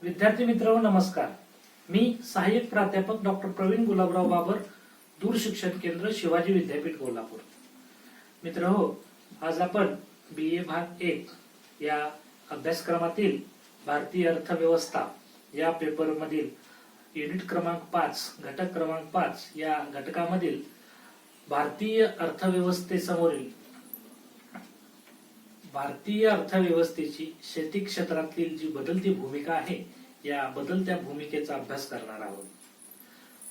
विद्यार्थी मित्रांनो नमस्कार. मी सहाय्यक प्राध्यापक डॉक्टर प्रवीण गुलाबराव बाबर, दूर शिक्षण केंद्र शिवाजी विद्यापीठ कोल्हापूर. मित्रहो, आज आपण BA भाग 1 या अभ्यासक्रमातील भारतीय अर्थव्यवस्था या पेपर मधील युनिट क्रमांक 5 घटक क्रमांक 5 या घटकामधील भारतीय अर्थव्यवस्थेची शेती क्षेत्रातील जी बदलती भूमिका आहे या बदलत्या भूमिकेचा अभ्यास करणार आहोत.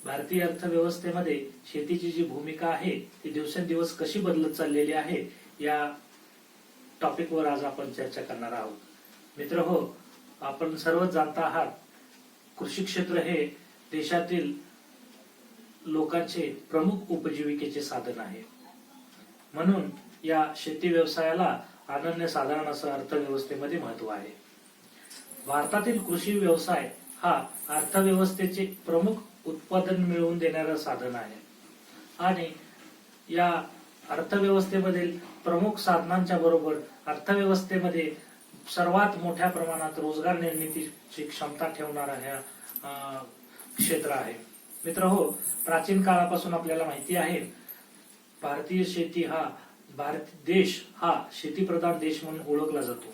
भारतीय अर्थव्यवस्थेमध्ये शेतीची जी भूमिका आहे ती दिवसेंदिवस कशी बदलत चाललेली आहे या टॉपिकवर आज आपण चर्चा करणार आहोत. मित्रहो, आपण सर्व जाणता आहात, कृषी क्षेत्र हे देशातील लोकांचे प्रमुख उपजीविकेचे साधन आहे. म्हणून या शेती व्यवसायाला अनन्यसाधारण असं अर्थव्यवस्थेमध्ये महत्व आहे. भारतातील कृषी व्यवसाय हा अर्थव्यवस्थेचे प्रमुख उत्पादन मिळवून देणारं साधन आहे आणि या अर्थव्यवस्थेमधील प्रमुख साधनांच्या बरोबर अर्थव्यवस्थेमध्ये सर्वात मोठ्या प्रमाणात रोजगार निर्मितीची क्षमता ठेवणारा हा क्षेत्र आहे. मित्रहो, प्राचीन काळापासून आपल्याला माहिती आहे भारतीय शेती भारत देश हा शेतीप्रधान देश म्हणून ओळखला जातो.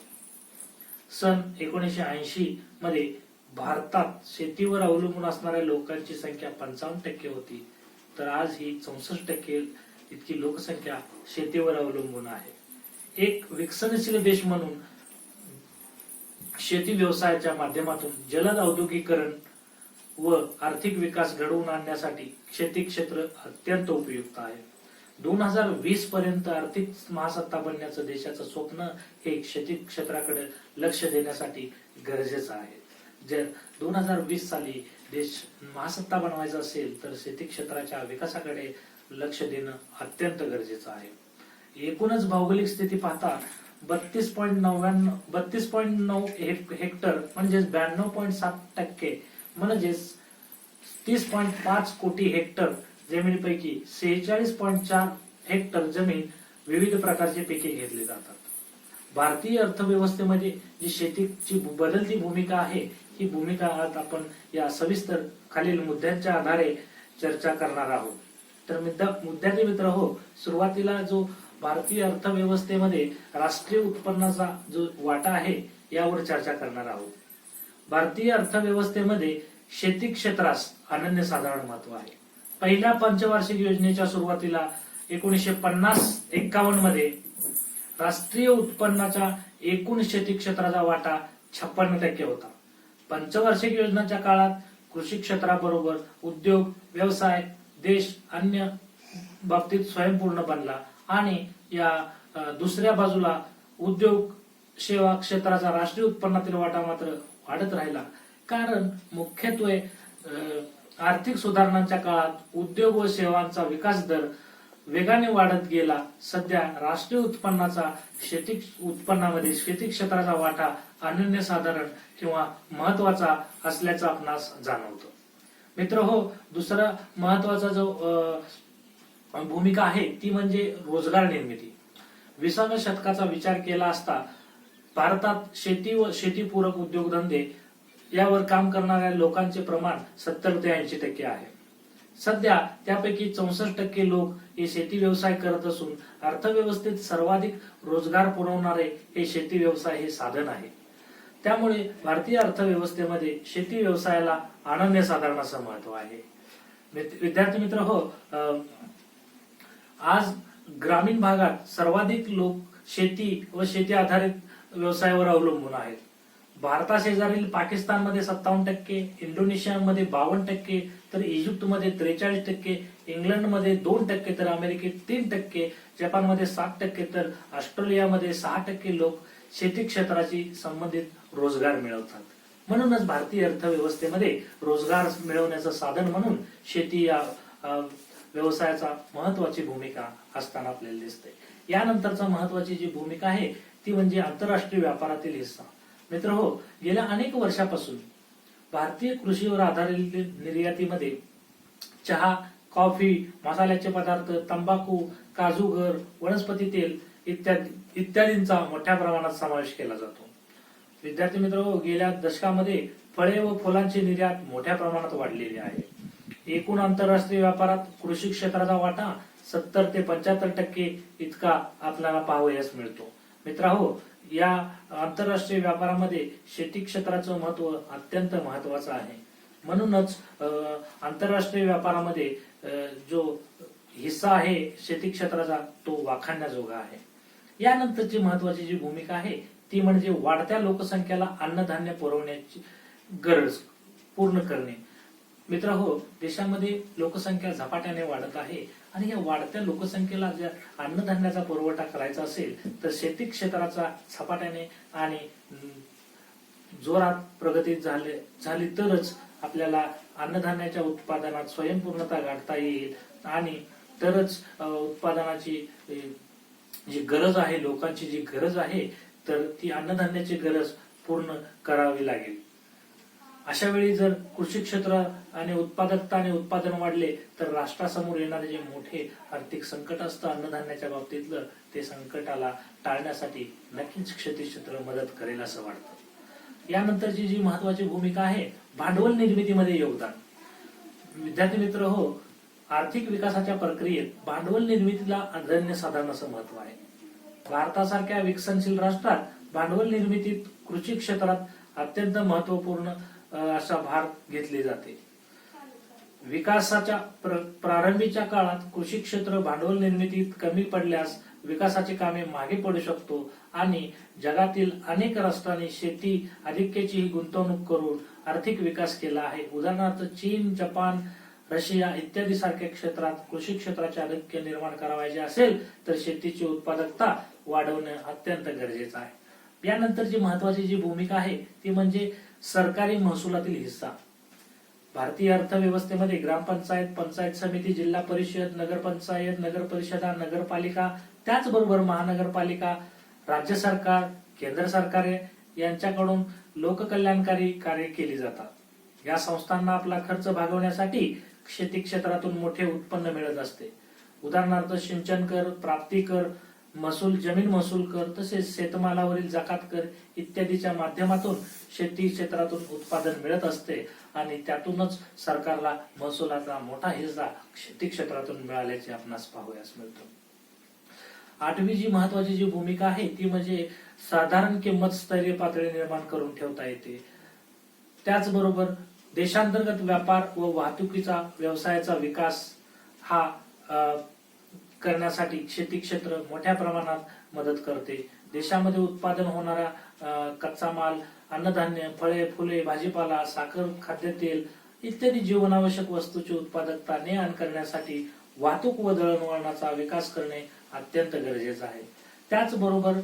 सन 1980 मध्ये भारतात शेतीवर अवलंबून असणाऱ्या लोकांची संख्या 55% होती, तर आज ही 64% इतकी लोकसंख्या शेतीवर अवलंबून आहे. एक विकसनशील देश म्हणून शेती व्यवसायाच्या माध्यमातून जलद औद्योगिकरण व आर्थिक विकास घडवून आणण्यासाठी शेती क्षेत्र अत्यंत उपयुक्त आहे. 2020 पर्यंत आर्थिक महासत्ता बनण्याचं देशाचं स्वप्न हे शेती क्षेत्राकडे लक्ष देण्यासाठी गरजेचं आहे. जर 2020 साली देश महासत्ता बनवायचा असेल तर शेती क्षेत्राच्या विकासाकडे लक्ष देणं अत्यंत गरजेचं आहे. एकूणच भौगोलिक स्थिती पाहता 32.9 हेक्टर म्हणजेच 92.7% म्हणजेच 30.5 कोटी हेक्टर जमिनीपैकी 46.4 हेक्टर जमीन विविध प्रकारचे पिके घेतली जातात. भारतीय अर्थव्यवस्थेमध्ये जी शेतीची बदलती भूमिका आहे ही भूमिका आज आपण या सविस्तर खालील मुद्द्यांच्या आधारे चर्चा करणार आहोत. तर मुद्द्याचे मित्र हो, सुरुवातीला जो भारतीय अर्थव्यवस्थेमध्ये राष्ट्रीय उत्पन्नाचा जो वाटा आहे यावर चर्चा करणार आहोत. भारतीय अर्थव्यवस्थेमध्ये शेती क्षेत्रास अनन्यसाधारण महत्व आहे. पहिल्या पंचवार्षिक योजनेच्या सुरुवातीला 1950-51 मध्ये राष्ट्रीय उत्पन्नाच्या एकूण शेती क्षेत्राचा वाटा 56% होता. पंचवार्षिक योजनेच्या काळात कृषी क्षेत्राबरोबर उद्योग, व्यवसाय, देश अन्य बाबतीत स्वयंपूर्ण बनला आणि या दुसऱ्या बाजूला उद्योग सेवा क्षेत्राचा राष्ट्रीय उत्पन्नातील वाटा मात्र वाढत राहिला. कारण मुख्यत्वे आर्थिक सुधारणांच्या काळात उद्योग व सेवांचा विकास दर वेगाने वाढत गेला. सध्या राष्ट्रीय उत्पन्नाचा शेती उत्पन्नामध्ये शेती क्षेत्राचा वाटा अनन्यसाधारण किंवा महत्वाचा असल्याचं आपणास जाणवतं. मित्र हो, दुसरा महत्वाचा जो भूमिका आहे ती म्हणजे रोजगार निर्मिती. 20व्या शतकाचा विचार केला असता भारतात शेती व शेतीपूरक उद्योगधंदे यावर काम करणाऱ्या लोकांचे प्रमाण 70 ते 80% आहे. सध्या त्यापैकी 64% लोक हे शेती व्यवसाय करत असून अर्थव्यवस्थेत सर्वाधिक रोजगार पुरवणारे हे शेती व्यवसाय हे साधन आहे. त्यामुळे भारतीय अर्थव्यवस्थेमध्ये शेती व्यवसायाला अनन्यसाधारण असं महत्व आहे. विद्यार्थी मित्र हो, आज ग्रामीण भागात सर्वाधिक लोक शेती व शेती आधारित व्यवसायावर अवलंबून आहेत. भारताशेजारील पाकिस्तानमध्ये 57%, इंडोनेशियामध्ये 52%, तर इजिप्तमध्ये 43%, इंग्लंडमध्ये 2%, तर अमेरिकेत 3%, जपानमध्ये 7%, तर ऑस्ट्रेलियामध्ये 6% लोक शेती क्षेत्राशी संबंधित रोजगार मिळवतात. म्हणूनच भारतीय अर्थव्यवस्थेमध्ये रोजगार मिळवण्याचं साधन म्हणून शेती या व्यवसायाचा महत्वाची भूमिका असताना आपल्याला दिसते. यानंतरचा महत्वाची जी भूमिका आहे ती म्हणजे आंतरराष्ट्रीय व्यापारातील हिस्सा. मित्र हो, गेल्या अनेक वर्षापासून भारतीय कृषीवर आधारित निर्यातीमध्ये चहा, कॉफी, मसाल्याचे पदार्थ, तंबाखू, काजूगर, वनस्पती तेल इत्यादींचा मोठ्या प्रमाणात समावेश केला जातो. विद्यार्थी मित्र, गेल्या दशकामध्ये फळे व फुलांची निर्यात मोठ्या प्रमाणात वाढलेली आहे. एकूण आंतरराष्ट्रीय व्यापारात कृषी क्षेत्राचा वाटा 70 ते 75% इतका आपल्याला पाहावयास मिळतो. मित्रांनो, या आंतरराष्ट्रीय व्यापारामध्ये शेती क्षेत्राचं महत्व अत्यंत महत्वाचं आहे. म्हणूनच आंतरराष्ट्रीय व्यापारामध्ये जो हिस्सा आहे शेती क्षेत्राचा तो वाखाणण्याजोगा आहे. यानंतरची महत्वाची जी भूमिका आहे ती म्हणजे वाढत्या लोकसंख्येला अन्नधान्य पुरवण्याची गरज पूर्ण करणे. मित्रहो, देशामध्ये लोकसंख्या झपाट्याने वाढत आहे आणि या वाढत्या लोकसंख्येला जर अन्नधान्याचा पुरवठा करायचा असेल तर शेती क्षेत्राचा झपाट्याने आणि जोरात प्रगती झाली तरच आपल्याला अन्नधान्याच्या उत्पादनात स्वयंपूर्णता गाठता येईल आणि तरच उत्पादनाची जी गरज आहे, लोकांची जी गरज आहे, तर ती अन्नधान्याची गरज पूर्ण करावी लागेल. अशा वेळी जर कृषी क्षेत्र आणि उत्पादकता आणि उत्पादन वाढले तर राष्ट्रासमोर येणारे जे मोठे आर्थिक संकट असतं अन्नधान्याच्या बाबतीतलं, ते संकटाला टाळण्यासाठी नक्कीच शेती क्षेत्र मदत करेल असं वाटतं. यानंतरची जी महत्वाची भूमिका आहे भांडवल निर्मितीमध्ये योगदान. विद्यार्थी मित्र हो, आर्थिक विकासाच्या प्रक्रियेत भांडवल निर्मितीला अनन्य साधारण असं महत्व आहे. भारतासारख्या विकसनशील राष्ट्रात भांडवल निर्मितीत कृषी क्षेत्रात अत्यंत महत्वपूर्ण असा भार घेतले जाते. विकासाच्या प्रारंभीच्या काळात कृषी क्षेत्र भांडवल निर्मितीत कमी पडल्यास विकासाची कामे मागे पडू शकतो आणि जगातील अनेक राष्ट्रांनी शेती अधिक्याची गुंतवणूक करून आर्थिक विकास केला आहे. उदाहरणार्थ चीन, जपान, रशिया इत्यादी सारख्या क्षेत्रात कृषी क्षेत्राचे अधिक्य निर्माण करावायचे असेल तर शेतीची उत्पादकता वाढवणे अत्यंत गरजेचं आहे. यानंतरची महत्वाची जी भूमिका आहे ती म्हणजे सरकारी महसुलातील हिस्सा. भारतीय अर्थव्यवस्थेमध्ये ग्रामपंचायत, पंचायत समिती, जिल्हा परिषद, नगरपंचायत, नगर परिषदा, नगरपालिका, त्याचबरोबर महानगरपालिका, राज्य सरकार, केंद्र सरकार यांच्याकडून लोककल्याणकारी कार्य केली जातात. या संस्थांना आपला खर्च भागवण्यासाठी शेती क्षेत्रातून मोठे उत्पन्न मिळत असते. उदाहरणार्थ सिंचन कर, प्राप्ती कर, महसूल, जमीन महसूल कर, तसेच शेतमालावरील जकात कर इत्यादीच्या माध्यमातून शेती क्षेत्रातून उत्पादन मिळत असते आणि त्यातूनच सरकारला महसुलाचा मोठा हिस्सा शेती क्षेत्रातून मिळाल्याचे आपणास पाहावयास मिळतो. आठवी जी महत्वाची जी भूमिका आहे ती म्हणजे साधारण किंमत स्तरीय पातळी निर्माण करून ठेवता येते. त्याचबरोबर देशांतर्गत व्यापार व वाहतुकीचा व्यवसायाचा विकास हा करण्यासाठी शेती क्षेत्र मोठ्या प्रमाणात मदत करते. देशामध्ये उत्पादन होणारा कच्चा माल, अन्नधान्य, फळे, फुले, भाजीपाला, साखर, खाद्यतेल इत्यादी जीवनावश्यक वस्तूची उत्पादकता ने-आण करण्यासाठी वाहतूक व दळणवळणाचा विकास करणे अत्यंत गरजेचं आहे. त्याचबरोबर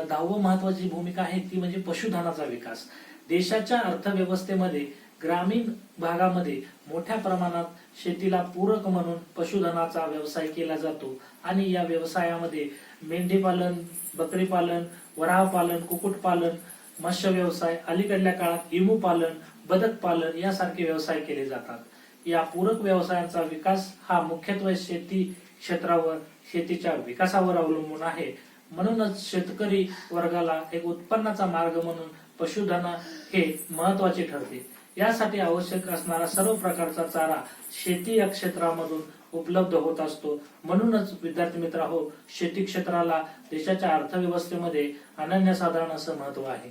10वी महत्वाची भूमिका आहे ती म्हणजे पशुधनाचा विकास. देशाच्या अर्थव्यवस्थेमध्ये ग्रामीण भागामध्ये मोठ्या प्रमाणात शेतीला पूरक म्हणून पशुधनाचा व्यवसाय केला जातो आणि या व्यवसायामध्ये मेंढीपालन, बकरी पालन, वराह पालन, कुक्कुटपालन, मत्स्य व्यवसाय, अलीकडल्या काळात इमू पालन, बदक पालन यासारखे व्यवसाय केले जातात. या पूरक व्यवसायांचा विकास हा मुख्यत्वे शेती क्षेत्रावर, शेतीच्या विकासावर अवलंबून आहे. म्हणूनच शेतकरी वर्गाला एक उत्पन्नाचा मार्ग म्हणून पशुधन हे महत्वाचे ठरते. यासाठी आवश्यक असणारा सर्व प्रकारचा चारा शेती या क्षेत्रामधून उपलब्ध होत असतो. म्हणूनच विद्यार्थी मित्रांनो, शेती क्षेत्राला देशाच्या अर्थव्यवस्थेमध्ये अनन्यसाधारण असं महत्व आहे.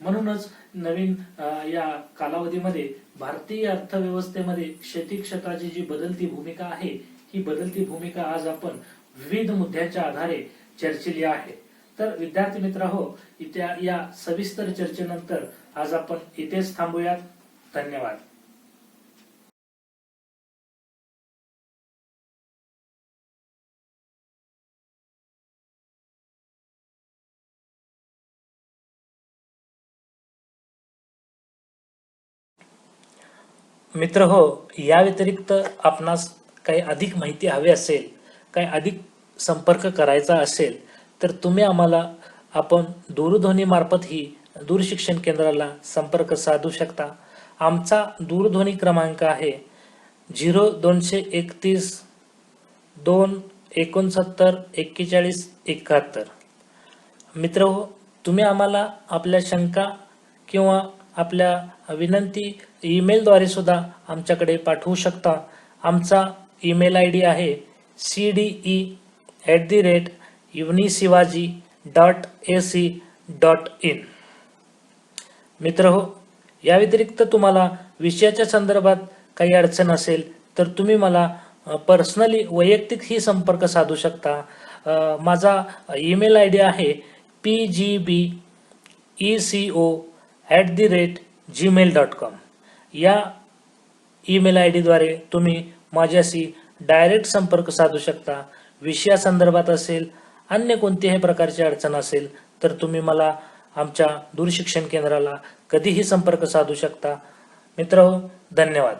म्हणूनच नवीन या कालावधीमध्ये भारतीय अर्थव्यवस्थेमध्ये शेती क्षेत्राची जी बदलती भूमिका आहे ही बदलती भूमिका आज आपण विविध मुद्द्यांच्या आधारे चर्चिली आहे. तर विद्यार्थी मित्रांनो, या सविस्तर चर्चेनंतर आज आपण इथेच थांबूयात. धन्यवाद. मित्र हो, या व्यतिरिक्त आपणास काही अधिक माहिती हवी असेल, काही अधिक संपर्क करायचा असेल तर तुम्ही आम्हाला आपण दूरध्वनी मार्फत ही दूरशिक्षण केंद्राला संपर्क साधू शकता. आमचा दूरध्वनी क्रमांक आहे 0231 269 41 71. मित्र हो, तुम्ही आम्हाला आपल्या शंका किंवा आपल्या विनंती ईमेलद्वारे सुद्धा आमच्याकडे पाठवू शकता. आमचा ईमेल आय डी आहे cde@unisivaji.ac.in. मित्रहो, या व्यतिरिक्त तुम्हाला विषयाच्या संदर्भात काही अडचण असेल तर तुम्ही मला पर्सनली वैयक्तिक ही संपर्क साधू शकता. माझा ईमेल आय डी आहे pgbeco@gmail.com. या ईमेल आय डीद्वारे तुम्ही माझ्याशी डायरेक्ट संपर्क साधू शकता. विषयासंदर्भात असेल, अन्य कोणत्याही प्रकारची अडचण असेल तर तुम्ही मला आमच्या दूरशिक्षण केंद्राला कधीही संपर्क साधू शकता. मित्रहो, धन्यवाद.